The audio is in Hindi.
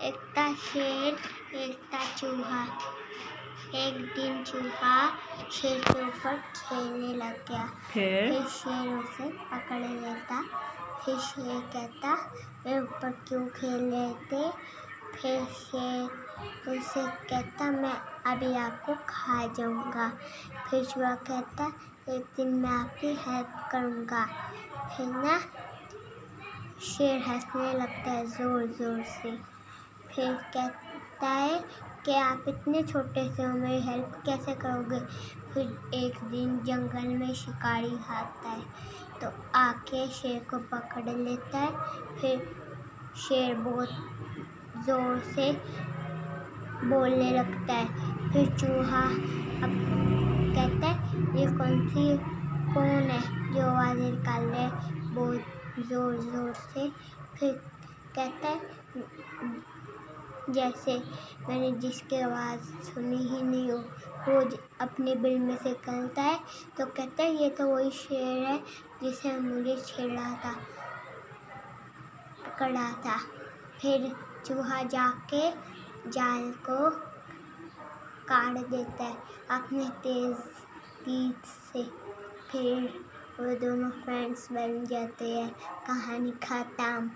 एक था शेर, एक था चूहा। एक दिन चूहा शेर के ऊपर खेलने लग गया। फिर शेर उसे पकड़ लेता। फिर शेर कहता, मेरे ऊपर क्यों खेल रहे थे? फिर शेर उसे कहता, मैं अभी आपको खा जाऊंगा। फिर चूहा कहता, एक दिन मैं आपकी हेल्प करूंगा। फिर ना शेर हंसने लगता है जोर जोर से। फिर कहता है कि आप इतने छोटे से हो, मेरी हेल्प कैसे करोगे? फिर एक दिन जंगल में शिकारी आता है तो आके शेर को पकड़ लेता है। फिर शेर बहुत ज़ोर से बोलने लगता है। फिर चूहा अब कहता है, ये कौन है जो आवाज़ें निकाल रहे हैं बहुत ज़ोर ज़ोर से? फिर कहता है, जैसे मैंने जिसकी आवाज़ सुनी ही नहीं हो, रोज अपने बिल में से निकलता है। तो कहता है, ये तो वही शेर है जिसे मुझे पकड़ा था। फिर चूहा जाके जाल को काट देता है अपने तेज तीर से। फिर वो दोनों फ्रेंड्स बन जाते हैं। कहानी खत्म।